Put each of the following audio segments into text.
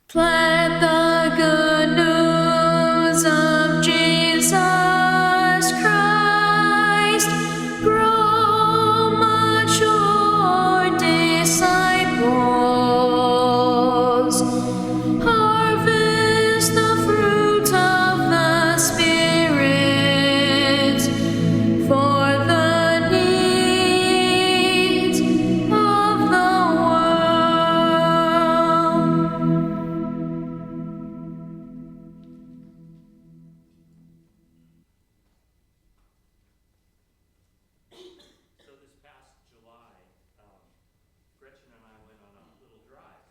Plant the good news of Jesus Christ. Grow mature disciples. Harvest the fruit of the Spirit for the needs of the world. So this past July, Gretchen and I went on a little drive,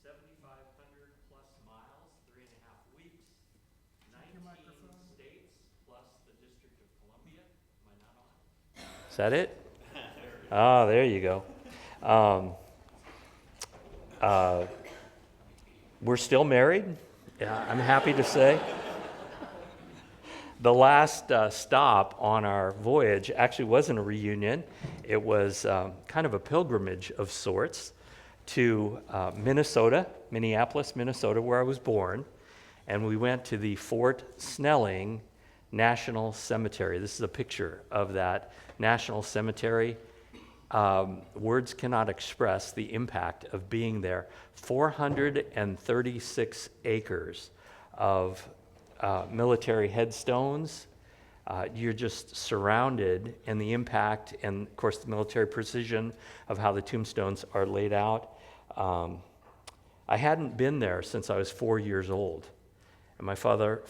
7,500 plus miles, 3.5 weeks, 19 states plus the District of Columbia. Am I not on? Is that it? Oh, there you go. We're still married. Yeah, I'm happy to say. The last stop on our voyage actually wasn't a reunion. It was kind of a pilgrimage of sorts to Minneapolis, Minnesota, where I was born. And we went to the Fort Snelling National Cemetery. This is a picture of that National Cemetery. Words cannot express the impact of being there. 436 acres of military headstones. You're just surrounded, and the impact and, of course, the military precision of how the tombstones are laid out. I hadn't been there since I was 4 years old. And my father,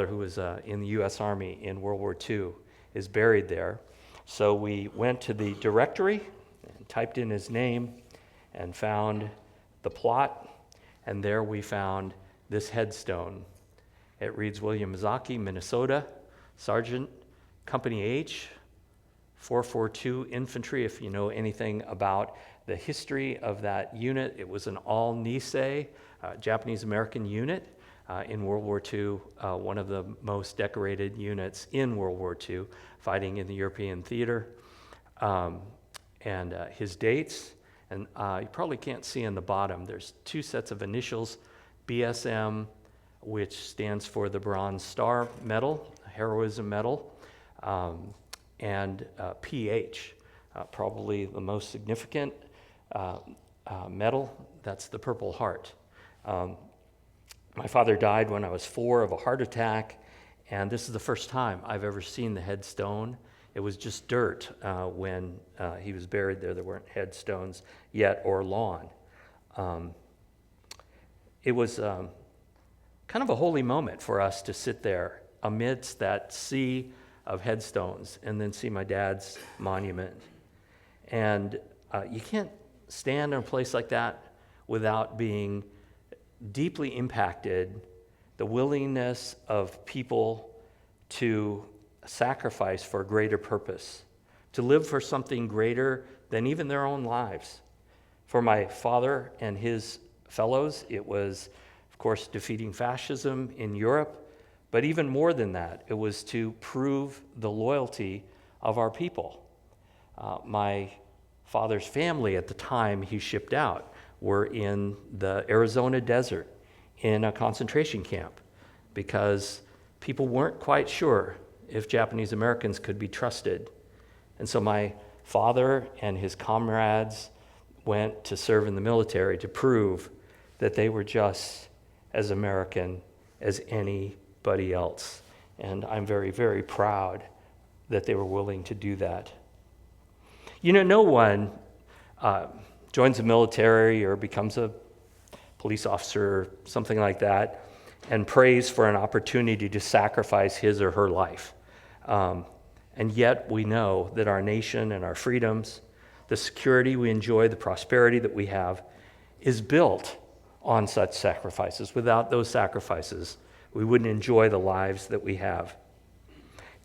who was in the U.S. Army in World War II, is buried there. So we went to the directory and typed in his name and found the plot, and there we found this headstone. It reads William Zaki, Minnesota, Sergeant, Company H, 442 Infantry. If you know anything about the history of that unit, it was an all-Nisei Japanese-American unit in World War II, one of the most decorated units in World War II, fighting in the European theater. And his dates, and you probably can't see in the bottom, there's two sets of initials, BSM, which stands for the Bronze Star Medal, Heroism Medal, and PH, probably the most significant medal, that's the Purple Heart. My father died when I was 4 of a heart attack, and this is the first time I've ever seen the headstone. It was just dirt when he was buried there. There weren't headstones yet or lawn. It was kind of a holy moment for us to sit there amidst that sea of headstones and then see my dad's monument. And you can't stand in a place like that without being deeply impacted, the willingness of people to sacrifice for a greater purpose, to live for something greater than even their own lives. For my father and his fellows, it was, of course, defeating fascism in Europe, but even more than that, it was to prove the loyalty of our people. My father's family at the time he shipped out were in the Arizona desert in a concentration camp because people weren't quite sure if Japanese Americans could be trusted. And so my father and his comrades went to serve in the military to prove that they were just as American as anybody else. And I'm very, very proud that they were willing to do that. You know, no one joins the military or becomes a police officer or something like that and prays for an opportunity to sacrifice his or her life. And yet we know that our nation and our freedoms, the security we enjoy, the prosperity that we have, is built on such sacrifices. Without those sacrifices, we wouldn't enjoy the lives that we have.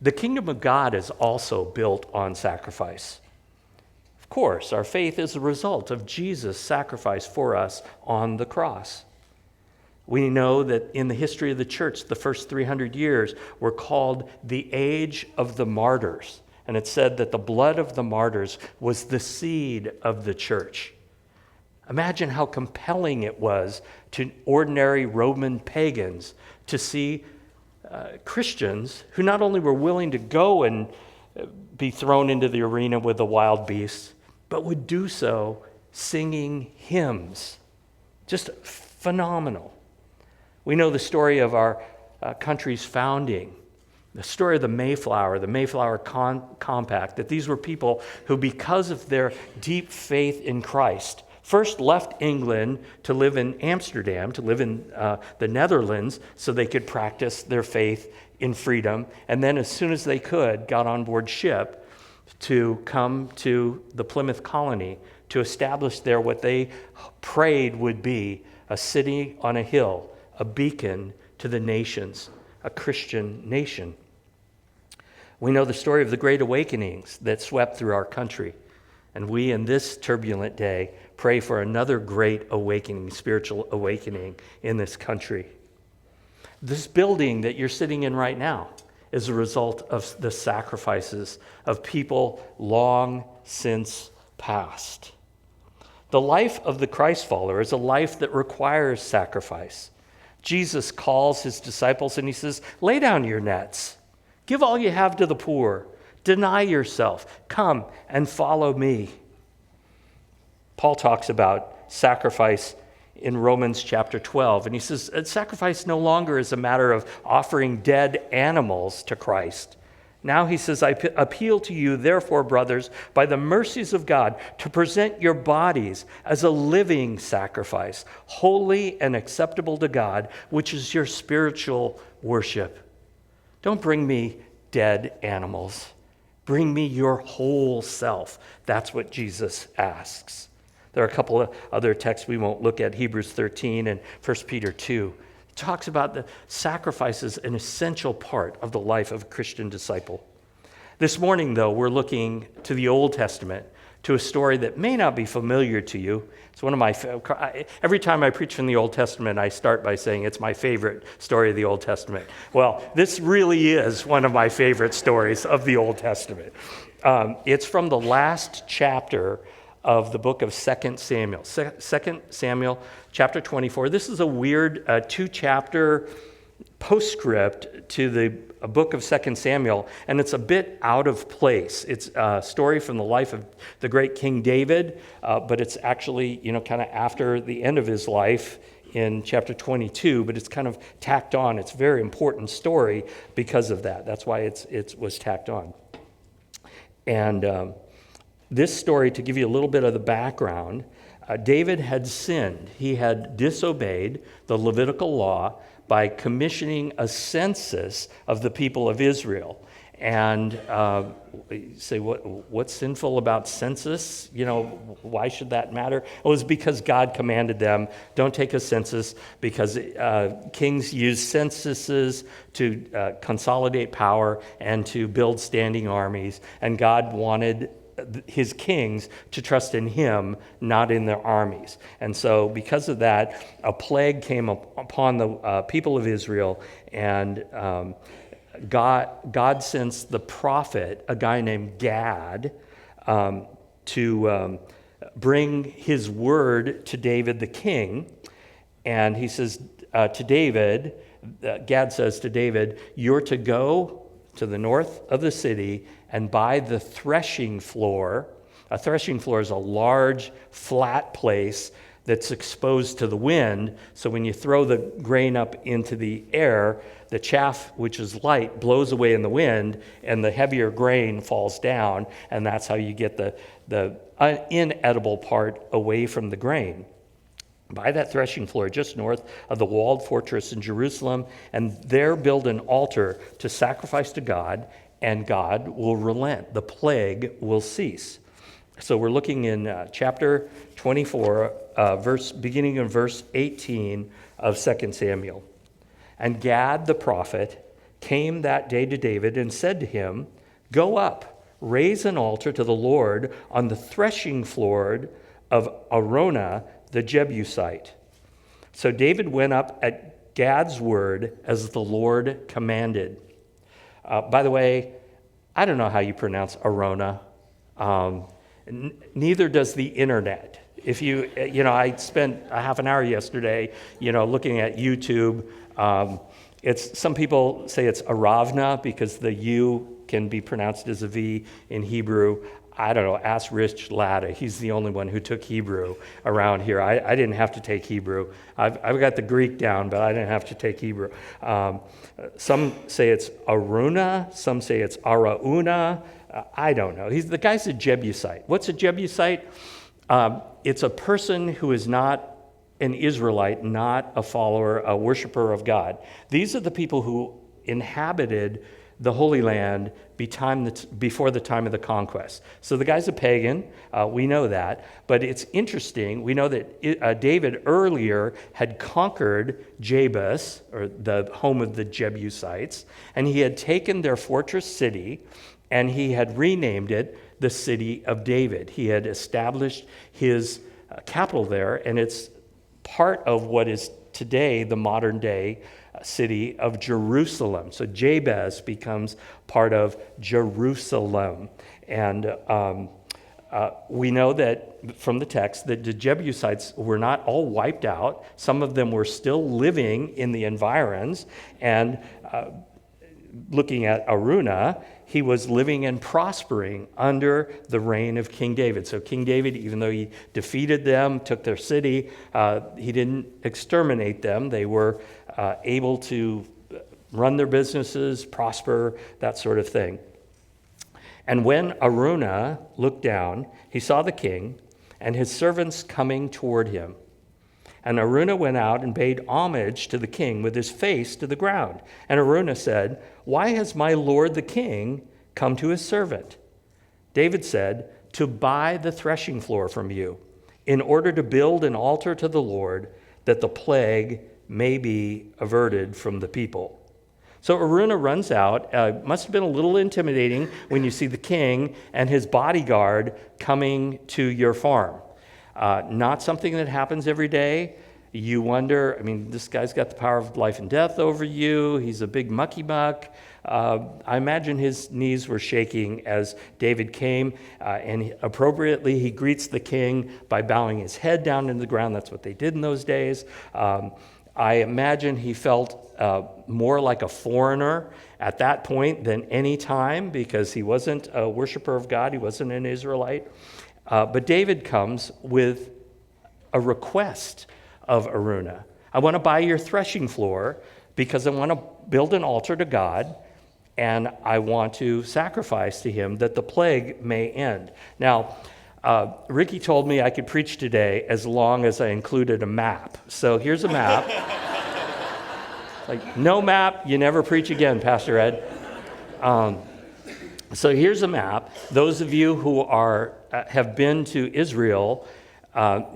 The kingdom of God is also built on sacrifice. Of course, our faith is a result of Jesus' sacrifice for us on the cross. We know that in the history of the church, the first 300 years were called the age of the martyrs. And it said that the blood of the martyrs was the seed of the church. Imagine how compelling it was to ordinary Roman pagans to see Christians who not only were willing to go and be thrown into the arena with the wild beasts, but would do so singing hymns. Just phenomenal. We know the story of our country's founding, the story of the Mayflower Compact, that these were people who, because of their deep faith in Christ, first left England to live in Amsterdam, to live in the Netherlands, so they could practice their faith in freedom. And then as soon as they could, got on board ship to come to the Plymouth colony to establish there what they prayed would be a city on a hill, a beacon to the nations, a Christian nation. We know the story of the Great Awakenings that swept through our country. And we, in this turbulent day, pray for another great awakening, spiritual awakening in this country. This building that you're sitting in right now is a result of the sacrifices of people long since past. The life of the Christ follower is a life that requires sacrifice. Jesus calls his disciples and he says, lay down your nets. Give all you have to the poor. Deny yourself. Come and follow me. Paul talks about sacrifice in Romans chapter 12, and he says, sacrifice no longer is a matter of offering dead animals to Christ. Now he says, I appeal to you, therefore, brothers, by the mercies of God, to present your bodies as a living sacrifice, holy and acceptable to God, which is your spiritual worship. Don't bring me dead animals. Bring me your whole self. That's what Jesus asks. There are a couple of other texts we won't look at, Hebrews 13 and 1 Peter 2. It talks about the sacrifices, an essential part of the life of a Christian disciple. This morning, though, we're looking to the Old Testament, to a story that may not be familiar to you. It's one of my, every time I preach from the Old Testament, I start by saying it's my favorite story of the Old Testament. Well, this really is one of my favorite stories of the Old Testament. It's from the last chapter of the book of 2 Samuel. 2 Samuel chapter 24. This is a weird two-chapter postscript to the book of 2 Samuel, and it's a bit out of place. It's a story from the life of the great King David, but it's actually, kind of after the end of his life in chapter 22, but it's kind of tacked on. It's a very important story because of that. That's why it was tacked on. And this story, to give you a little bit of the background, David had sinned. He had disobeyed the Levitical law by commissioning a census of the people of Israel. And you say, what's sinful about census? Why should that matter? It was because God commanded them, don't take a census, because kings use censuses to consolidate power and to build standing armies. And God wanted his kings to trust in him, not in their armies. And so because of that, a plague came upon the people of Israel, and God sends the prophet, a guy named Gad, to bring his word to David the king. And he says to David, Gad says to David, you're to go to the north of the city and buy the threshing floor. A threshing floor is a large, flat place that's exposed to the wind. So when you throw the grain up into the air, the chaff, which is light, blows away in the wind, and the heavier grain falls down, and that's how you get the inedible part away from the grain. Buy that threshing floor just north of the walled fortress in Jerusalem, and there build an altar to sacrifice to God, and God will relent. The plague will cease. So we're looking in chapter 24, beginning in verse 18 of 2 Samuel. And Gad the prophet came that day to David and said to him, go up, raise an altar to the Lord on the threshing floor of Araunah the Jebusite. So David went up at Gad's word as the Lord commanded. By the way, I don't know how you pronounce Araunah. Neither does the internet. I spent a half an hour yesterday, looking at YouTube. Some people say it's Aravna because the U can be pronounced as a V in Hebrew. I don't know, ask Rich Latta. He's the only one who took Hebrew around here. I didn't have to take Hebrew. I've got the Greek down, but I didn't have to take Hebrew. Some say it's Aruna, some say it's Arauna. I don't know. The guy's a Jebusite. What's a Jebusite? It's a person who is not an Israelite, not a follower, a worshiper of God. These are the people who inhabited the Holy Land before the time of the conquest. So the guy's a pagan, we know that, but it's interesting, we know that David earlier had conquered Jebus, or the home of the Jebusites, and he had taken their fortress city, and he had renamed it the City of David. He had established his capital there, and it's part of what is today the modern day city of Jerusalem. So Jabez becomes part of Jerusalem. And we know that from the text that the Jebusites were not all wiped out. Some of them were still living in the environs. And looking at Aruna, he was living and prospering under the reign of King David. So King David, even though he defeated them, took their city, he didn't exterminate them. They were able to run their businesses, prosper, that sort of thing. And when Aruna looked down, he saw the king and his servants coming toward him. And Aruna went out and paid homage to the king with his face to the ground. And Aruna said, "Why has my lord the king come to his servant?" David said, "To buy the threshing floor from you, in order to build an altar to the Lord, that the plague may be averted from the people." So Aruna runs out. Must have been a little intimidating when you see the king and his bodyguard coming to your farm. Not something that happens every day. You wonder, this guy's got the power of life and death over you. He's a big mucky muck. I imagine his knees were shaking as David came, and appropriately he greets the king by bowing his head down into the ground. That's what they did in those days. I imagine he felt more like a foreigner at that point than any time, because he wasn't a worshiper of God. He wasn't an Israelite. But David comes with a request of Aruna. I want to buy your threshing floor because I want to build an altar to God, and I want to sacrifice to him that the plague may end. Now, Ricky told me I could preach today as long as I included a map. So here's a map. Like, no map, you never preach again, Pastor Ed. So here's a map. Those of you who have been to Israel,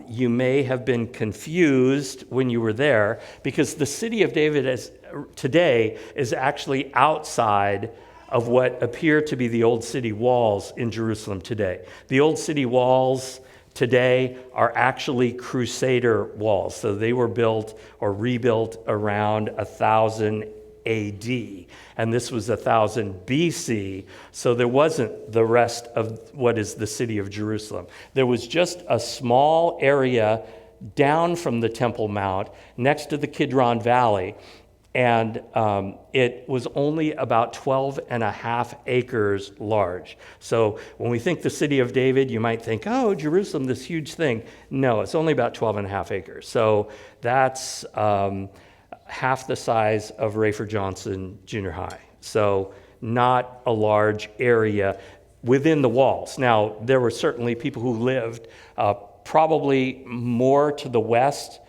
you may have been confused when you were there, because the city of David today is actually outside of what appear to be the old city walls in Jerusalem today. The old city walls today are actually Crusader walls. So they were built or rebuilt around 1000 AD, and this was 1000 BC, so there wasn't the rest of what is the city of Jerusalem. There was just a small area down from the Temple Mount next to the Kidron Valley, and it was only about 12 and a half acres large. So when we think the city of David, you might think, oh, Jerusalem, this huge thing. No, it's only about 12 and a half acres. So that's half the size of Rayford Johnson Junior High. So not a large area within the walls. Now, there were certainly people who lived probably more to the west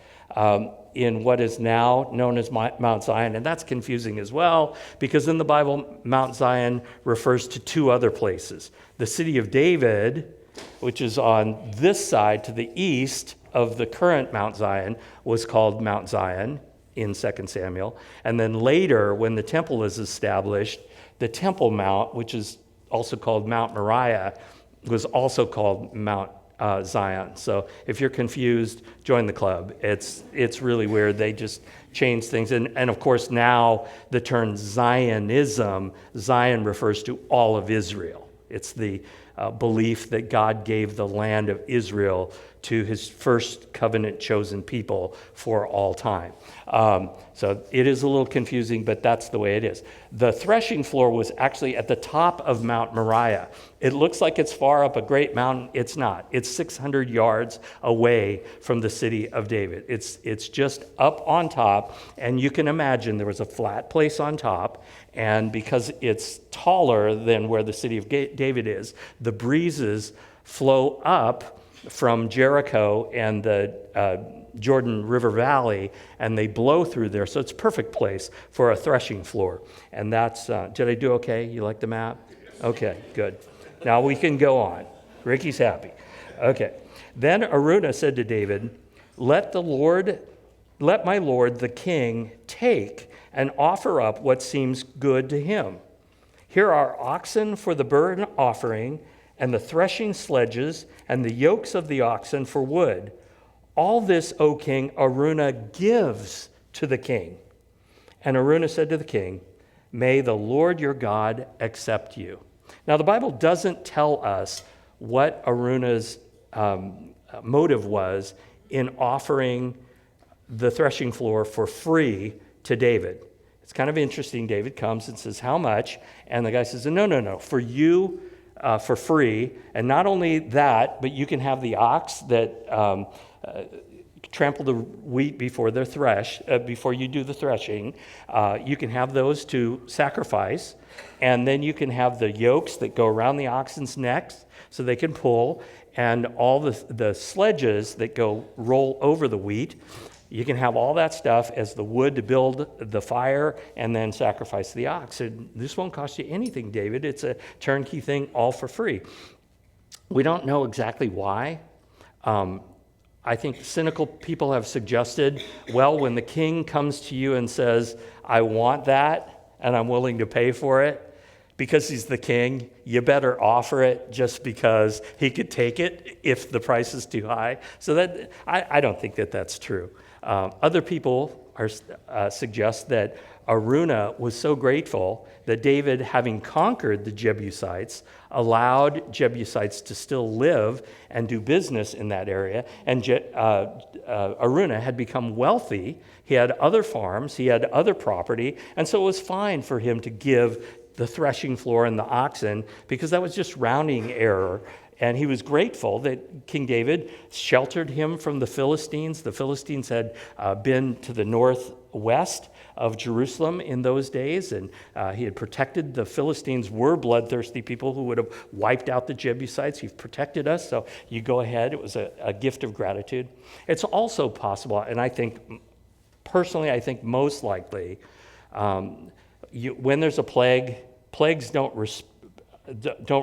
in what is now known as Mount Zion, and that's confusing as well, because in the Bible, Mount Zion refers to two other places. The city of David, which is on this side to the east of the current Mount Zion, was called Mount Zion in 2 Samuel. And then later, when the temple is established, the Temple Mount, which is also called Mount Moriah, was also called Mount Zion. So if you're confused, join the club. It's really weird. They just change things. And of course, now the term Zionism, Zion refers to all of Israel. It's the belief that God gave the land of Israel to his first covenant chosen people for all time. So it is a little confusing, but that's the way it is. The threshing floor was actually at the top of Mount Moriah. It looks like it's far up a great mountain. It's not. It's 600 yards away from the city of David. It's just up on top, and you can imagine there was a flat place on top, and because it's taller than where the city of David is, the breezes flow up from Jericho and the Jordan River Valley, and they blow through there. So it's a perfect place for a threshing floor. And that's, did I do okay? You like the map? Okay, good. Now we can go on. Ricky's happy. Okay. Then Araunah said to David, let my lord the king take and offer up what seems good to him. Here are oxen for the burnt offering, and the threshing sledges, and the yokes of the oxen for wood. All this, O king, Araunah gives to the king. And Araunah said to the king, may the Lord your God accept you. Now, the Bible doesn't tell us what Araunah's motive was in offering the threshing floor for free to David. It's kind of interesting. David comes and says, how much? And the guy says, no, for you, for free. And not only that, but you can have the ox that trample the wheat before they're before you do the threshing. You can have those to sacrifice. And then you can have the yokes that go around the oxen's necks so they can pull, and all the sledges that go roll over the wheat. You can have all that stuff as the wood to build the fire and then sacrifice the ox. And this won't cost you anything, David. It's a turnkey thing, all for free. We don't know exactly why. I think cynical people have suggested, well, when the king comes to you and says, I want that and I'm willing to pay for it, because he's the king, you better offer it just because he could take it if the price is too high. So that I don't think that that's true. Other people suggest that Araunah was so grateful that David, having conquered the Jebusites, allowed Jebusites to still live and do business in that area. And Araunah had become wealthy. He had other farms. He had other property. And so it was fine for him to give the threshing floor and the oxen, because that was just rounding error. And he was grateful that King David sheltered him from the Philistines. The Philistines had been to the northwest of Jerusalem in those days, and he had protected. The Philistines were bloodthirsty people who would have wiped out the Jebusites. You've protected us, so you go ahead. It was a gift of gratitude. It's also possible, and I think, personally, I think most likely, when there's a plague, plagues don't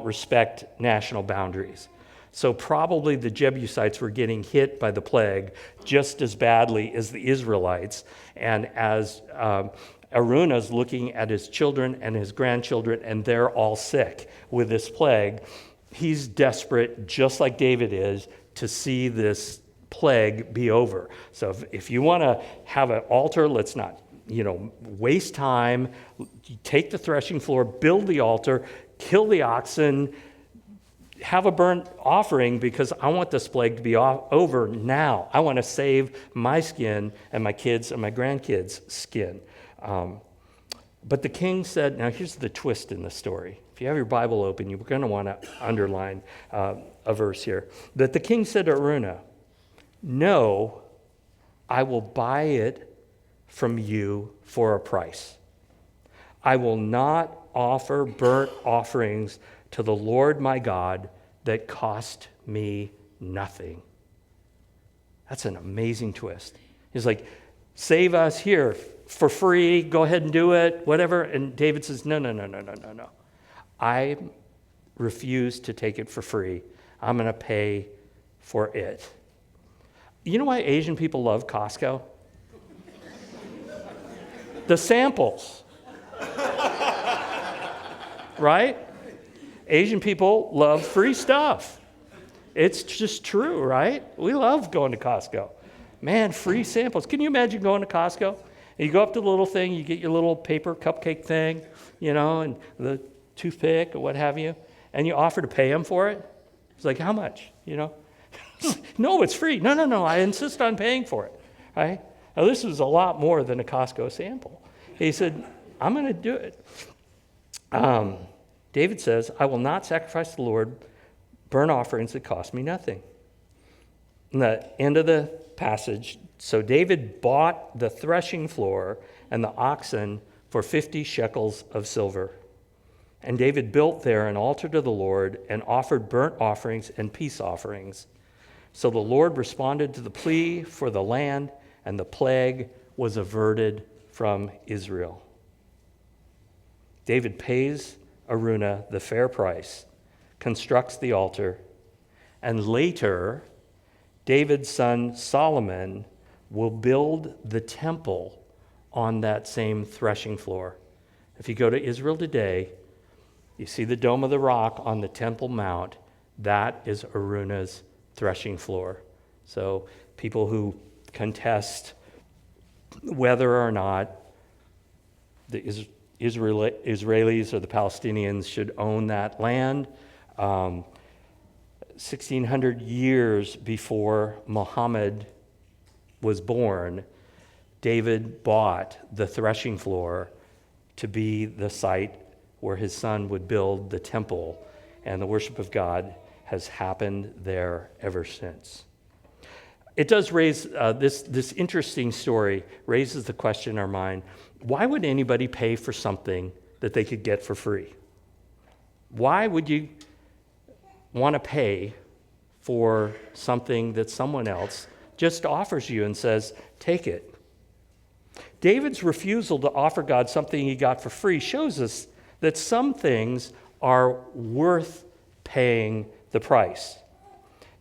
respect national boundaries. So probably the Jebusites were getting hit by the plague just as badly as the Israelites. And as Araunah's looking at his children and his grandchildren, and they're all sick with this plague, he's desperate, just like David is, to see this plague be over. So if you want to have an altar, let's not waste time. Take the threshing floor, build the altar, kill the oxen, have a burnt offering, because I want this plague to be over now. I want to save my skin and my kids' and my grandkids' skin. But the king said, now here's the twist in the story. If you have your Bible open, you're going to want to underline a verse here. That the king said to Araunah, no, I will buy it from you for a price. I will not offer burnt offerings to the Lord my God that cost me nothing. That's an amazing twist. He's like, save us here for free, go ahead and do it, whatever. And David says, no. I refuse to take it for free. I'm going to pay for it. You know why Asian people love Costco? The samples. Right? Asian people love free stuff. It's just true, right? We love going to Costco. Man, free samples. Can you imagine going to Costco? And you go up to the little thing, you get your little paper cupcake thing, and the toothpick or what have you, and you offer to pay them for it. It's like, how much? No, it's free. No, I insist on paying for it, right? Now, this was a lot more than a Costco sample. He said, I'm going to do it. David says, I will not sacrifice to the Lord burnt offerings that cost me nothing. In the end of the passage, so David bought the threshing floor and the oxen for 50 shekels of silver. And David built there an altar to the Lord and offered burnt offerings and peace offerings. So the Lord responded to the plea for the land, and the plague was averted from Israel. David pays Araunah the fair price, constructs the altar, and later, David's son Solomon will build the temple on that same threshing floor. If you go to Israel today, you see the Dome of the Rock on the Temple Mount. That is Araunah's threshing floor. So people who contest whether or not the Israelis or the Palestinians should own that land, 1,600 years before Muhammad was born, David bought the threshing floor to be the site where his son would build the temple, and the worship of God has happened there ever since. It does raise, this interesting story raises the question in our mind, why would anybody pay for something that they could get for free? Why would you want to pay for something that someone else just offers you and says, take it? David's refusal to offer God something he got for free shows us that some things are worth paying the price.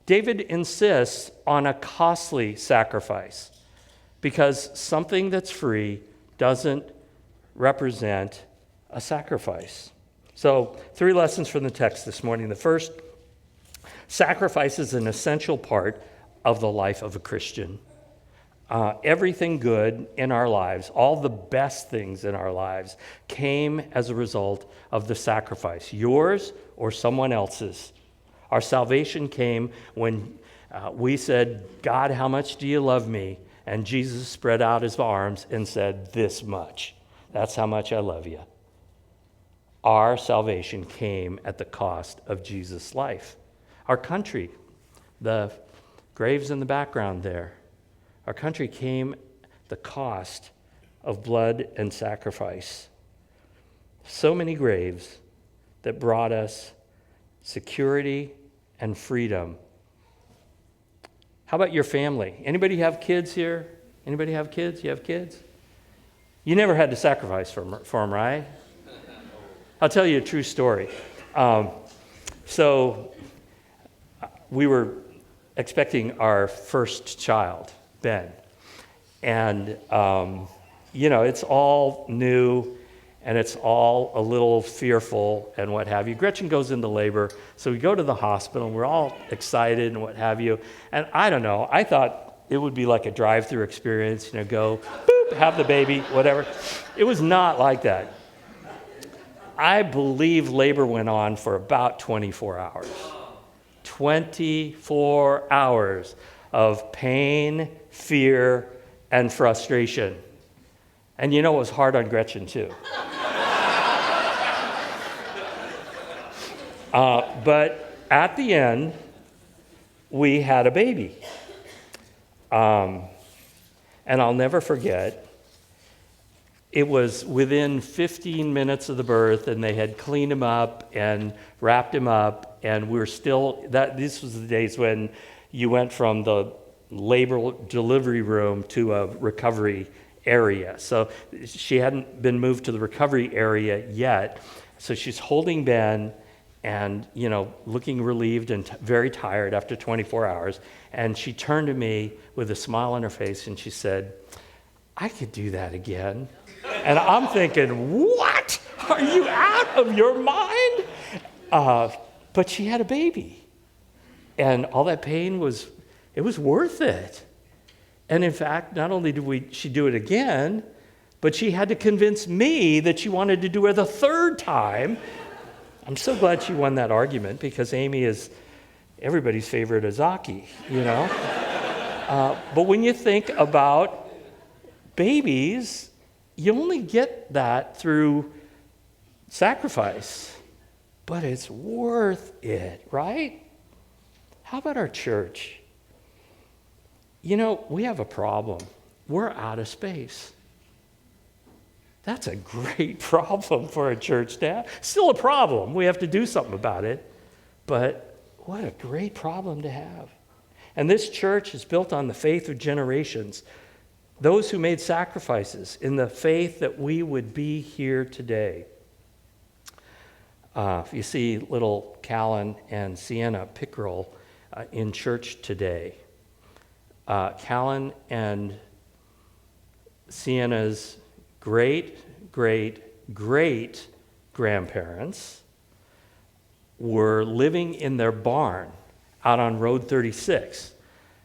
David insists on a costly sacrifice because something that's free doesn't represent a sacrifice. So, 3 lessons from the text this morning. The first, sacrifice is an essential part of the life of a Christian. Everything good in our lives, all the best things in our lives, came as a result of the sacrifice, yours or someone else's. Our salvation came when we said, God, how much do you love me? And Jesus spread out his arms and said, this much. That's how much I love you. Our salvation came at the cost of Jesus' life. Our country, the graves in the background there, our country came the cost of blood and sacrifice. So many graves that brought us security and freedom. How about your family? Anybody have kids here? Anybody have kids? You have kids? You never had to sacrifice for them, right? I'll tell you a true story. So we were expecting our first child, Ben. And, it's all new and it's all a little fearful and what have you. Gretchen goes into labor, so we go to the hospital and we're all excited and what have you. And I don't know, I thought it would be like a drive-through experience, go, boop, have the baby, whatever. It was not like that. I believe labor went on for about 24 hours. 24 hours of pain, fear, and frustration. And it was hard on Gretchen too. But at the end, we had a baby. And I'll never forget, it was within 15 minutes of the birth, and they had cleaned him up and wrapped him up, and we were still, this was the days when you went from the labor delivery room to a recovery area. So she hadn't been moved to the recovery area yet. So she's holding Ben and, looking relieved and very tired after 24 hours. And she turned to me with a smile on her face and she said, I could do that again. And I'm thinking, what? Are you out of your mind? But she had a baby. And all that pain it was worth it. And in fact, not only did she do it again, but she had to convince me that she wanted to do it the third time. I'm so glad she won that argument because Amy is everybody's favorite Azaki, But when you think about babies, you only get that through sacrifice, but it's worth it, right? How about our church? We have a problem. We're out of space. That's a great problem for a church to have. Still a problem. We have to do something about it. But what a great problem to have. And this church is built on the faith of generations. Those who made sacrifices in the faith that we would be here today. You see little Callan and Sienna Pickerel in church today. Callan and Sienna's great grandparents were living in their barn out on Road 36.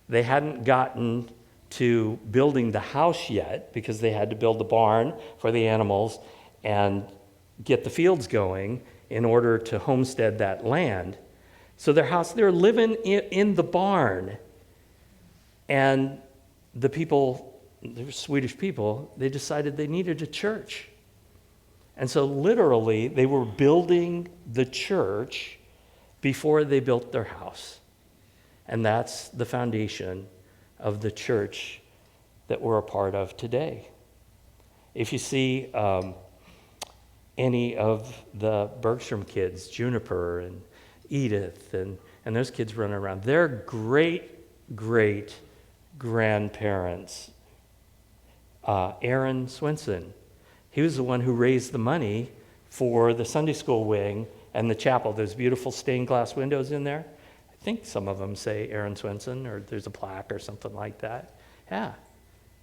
They hadn't gotten to building the house yet because they had to build the barn for the animals and get the fields going in order to homestead that land. So they're living in the barn. And the people, they were Swedish people, they decided they needed a church. And so literally, they were building the church before they built their house. And that's the foundation of the church that we're a part of today. If you see any of the Bergstrom kids, Juniper and Edith, and those kids running around, they're great grandparents. Aaron Swenson, he was the one who raised the money for the Sunday school wing and the chapel. Those beautiful stained glass windows in there. I think some of them say Aaron Swenson, or there's a plaque or something like that. Yeah.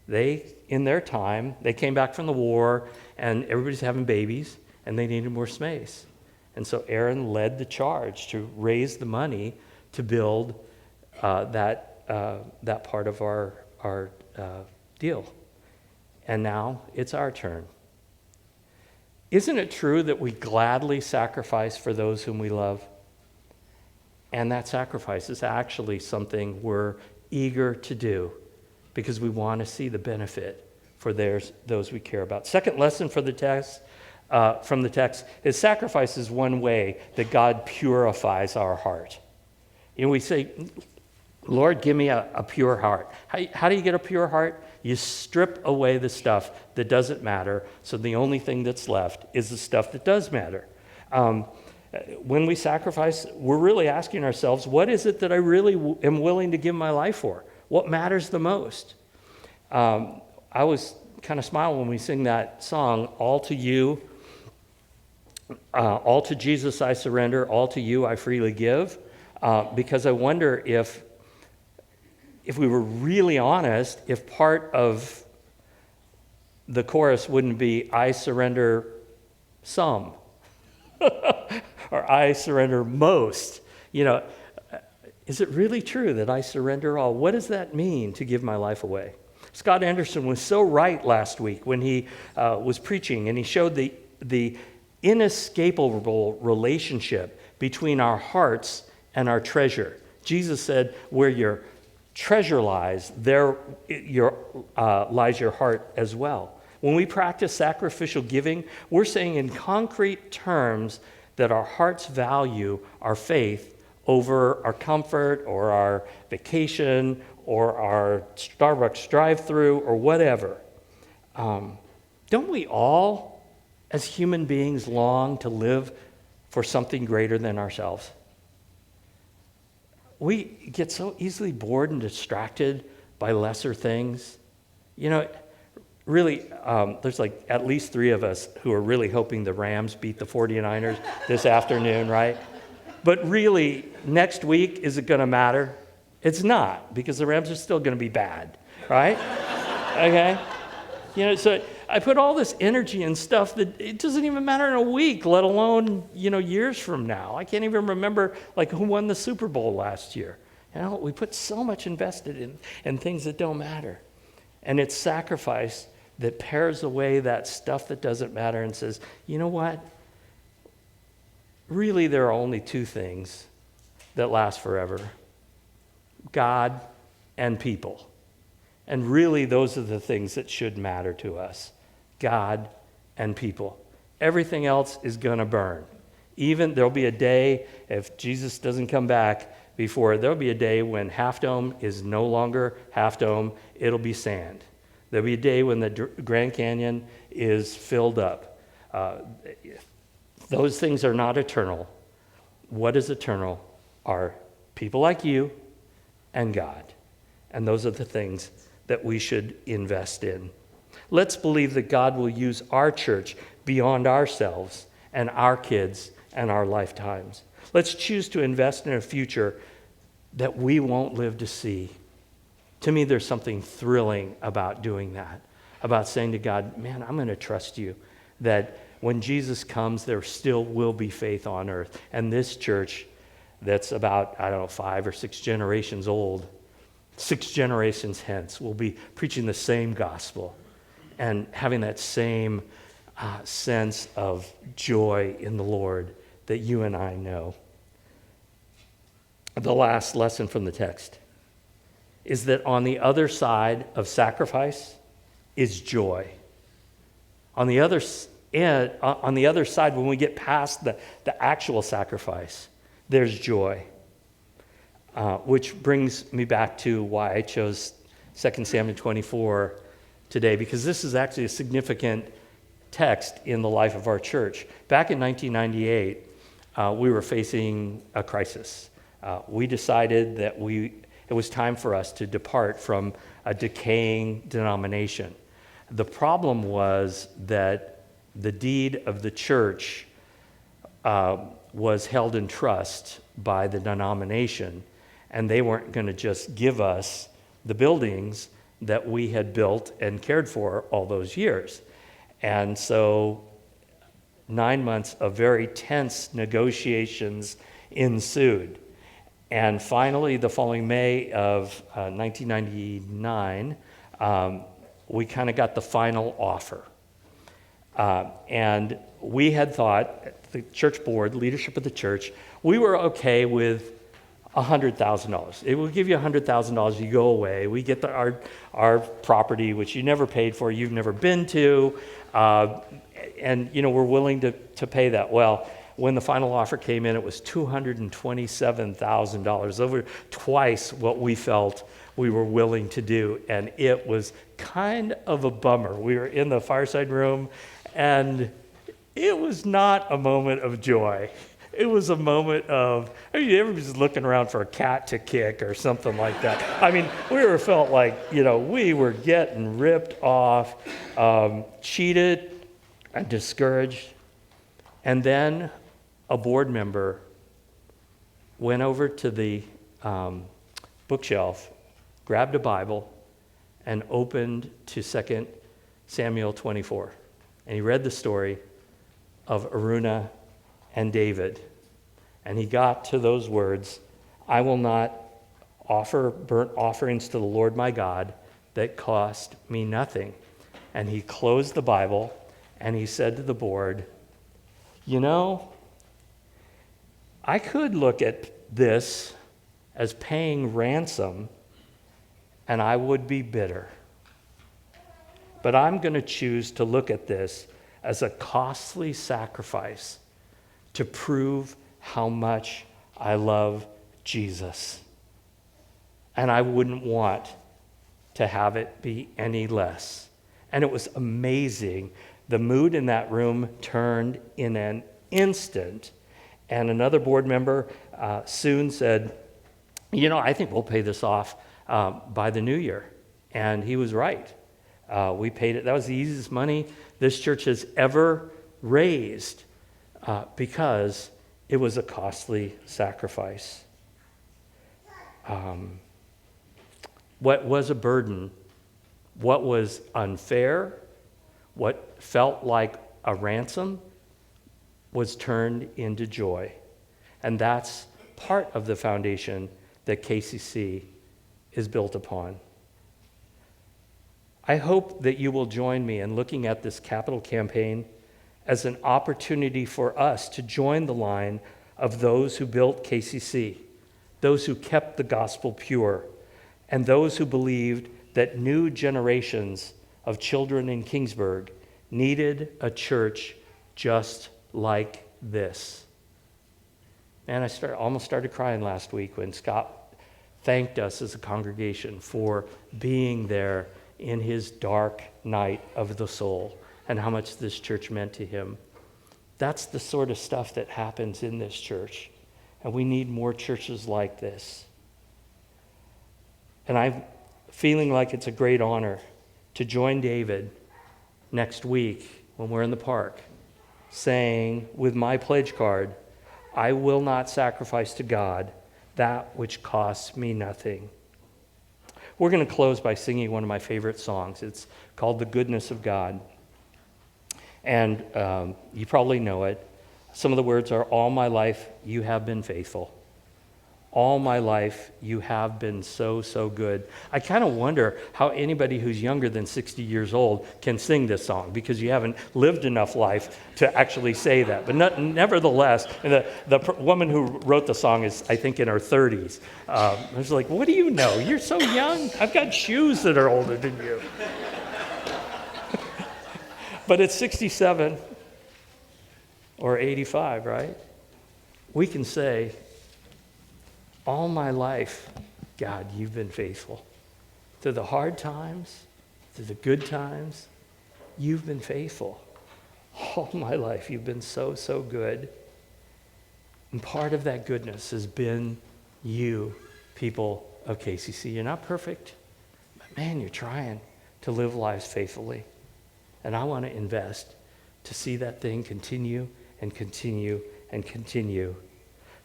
They, in their time, they came back from the war, and everybody's having babies, and they needed more space. And so Aaron led the charge to raise the money to build that part of our deal. And now it's our turn. Isn't it true that we gladly sacrifice for those whom we love? And that sacrifice is actually something we're eager to do because we want to see the benefit for those we care about. Second lesson for the text, from the text is sacrifice is one way that God purifies our heart. We say, Lord, give me a pure heart. How do you get a pure heart? You strip away the stuff that doesn't matter, so the only thing that's left is the stuff that does matter. When we sacrifice, we're really asking ourselves, what is it that I really am willing to give my life for? What matters the most? I always kind of smile when we sing that song, All to You, all to Jesus I surrender, all to you I freely give, because I wonder if we were really honest, if part of the chorus wouldn't be, I surrender some, or I surrender most. Is it really true that I surrender all? What does that mean to give my life away? Scott Anderson was so right last week when he was preaching, and he showed the inescapable relationship between our hearts and our treasure. Jesus said, where your treasure lies, there lies your heart as well. When we practice sacrificial giving, we're saying in concrete terms that our hearts value our faith over our comfort or our vacation or our Starbucks drive-through or whatever. Don't we all, as human beings, long to live for something greater than ourselves? We get so easily bored and distracted by lesser things. Really, there's like at least 3 of us who are really hoping the Rams beat the 49ers this afternoon, right? But really, next week, is it going to matter? It's not, because the Rams are still going to be bad, right? Okay? So I put all this energy and stuff that it doesn't even matter in a week, let alone, years from now. I can't even remember, who won the Super Bowl last year. We put so much invested in things that don't matter. And it's sacrifice that pares away that stuff that doesn't matter and says, you know what? Really, there are only 2 things that last forever. God and people. And really, those are the things that should matter to us. God and people. Everything else is going to burn. Even there'll be a day, if Jesus doesn't come back before, there'll be a day when Half Dome is no longer Half Dome. It'll be sand. There'll be a day when the Grand Canyon is filled up. Those things are not eternal. What is eternal are people like you and God. And those are the things that we should invest in. Let's believe that God will use our church beyond ourselves and our kids and our lifetimes. Let's choose to invest in a future that we won't live to see. To me, there's something thrilling about doing that, about saying to God, man, I'm going to trust you, that when Jesus comes, there still will be faith on earth. And this church that's about, 5 or 6 generations old, 6 generations hence, will be preaching the same gospel and having that same sense of joy in the Lord that you and I know. The last lesson from the text is that on the other side of sacrifice is joy. On the other side, when we get past the actual sacrifice, there's joy. Which brings me back to why I chose 2 Samuel 24 today, because this is actually a significant text in the life of our church. Back in 1998, we were facing a crisis. We decided that it was time for us to depart from a decaying denomination. The problem was that the deed of the church was held in trust by the denomination, and they weren't going to just give us the buildings that we had built and cared for all those years. And so 9 months of very tense negotiations ensued. And finally, the following May of 1999, we kind of got the final offer. And we had thought, the church board, leadership of the church, we were okay with $100,000. It will give you $100,000, you go away. We get our property, which you never paid for, you've never been to, and we're willing to pay that. Well, when the final offer came in, it was $227,000, over twice what we felt we were willing to do, and it was kind of a bummer. We were in the fireside room, and it was not a moment of joy. It was a moment of, everybody's looking around for a cat to kick or something like that. We felt like, we were getting ripped off, cheated, and discouraged. And then a board member went over to the bookshelf, grabbed a Bible, and opened to 2 Samuel 24. And he read the story of Araunah and David. And he got to those words, I will not offer burnt offerings to the Lord my God that cost me nothing. And he closed the Bible and he said to the board, I could look at this as paying ransom and I would be bitter. But I'm going to choose to look at this as a costly sacrifice to prove how much I love Jesus. And I wouldn't want to have it be any less. And it was amazing. The mood in that room turned in an instant. And another board member soon said, I think we'll pay this off by the new year. And he was right. We paid it. That was the easiest money this church has ever raised because it was a costly sacrifice. What was a burden, what was unfair, what felt like a ransom was turned into joy. And that's part of the foundation that KCC is built upon. I hope that you will join me in looking at this capital campaign as an opportunity for us to join the line of those who built KCC, those who kept the gospel pure, and those who believed that new generations of children in Kingsburg needed a church just like this. And I almost started crying last week when Scott thanked us as a congregation for being there in his dark night of the soul and how much this church meant to him. That's the sort of stuff that happens in this church, and we need more churches like this. And I'm feeling like it's a great honor to join David next week when we're in the park, saying with my pledge card, I will not sacrifice to God that which costs me nothing. We're going to close by singing one of my favorite songs. It's called The Goodness of God. And you probably know it. Some of the words are, all my life you have been faithful. All my life you have been so, so good. I kind of wonder how anybody who's younger than 60 years old can sing this song, because you haven't lived enough life to actually say that. But nevertheless, and the woman who wrote the song is, I think, in her 30s. I was like, what do you know? You're so young. I've got shoes that are older than you. But at 67 or 85, right? We can say, all my life, God, you've been faithful. Through the hard times, through the good times, you've been faithful. All my life, you've been so, so good. And part of that goodness has been you, people of KCC. You're not perfect, but man, you're trying to live lives faithfully. And I want to invest to see that thing continue and continue and continue.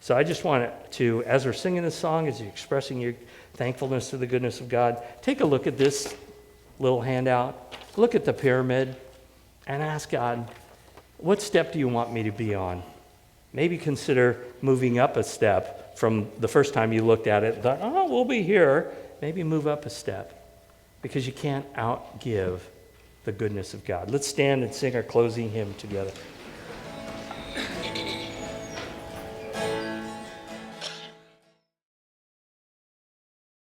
So I just want to, as we're singing this song, as you're expressing your thankfulness to the goodness of God, take a look at this little handout, look at the pyramid, and ask God, what step do you want me to be on? Maybe consider moving up a step from the first time you looked at it and thought, oh, we'll be here. Maybe move up a step, because you can't outgive the goodness of God. Let's stand and sing our closing hymn together.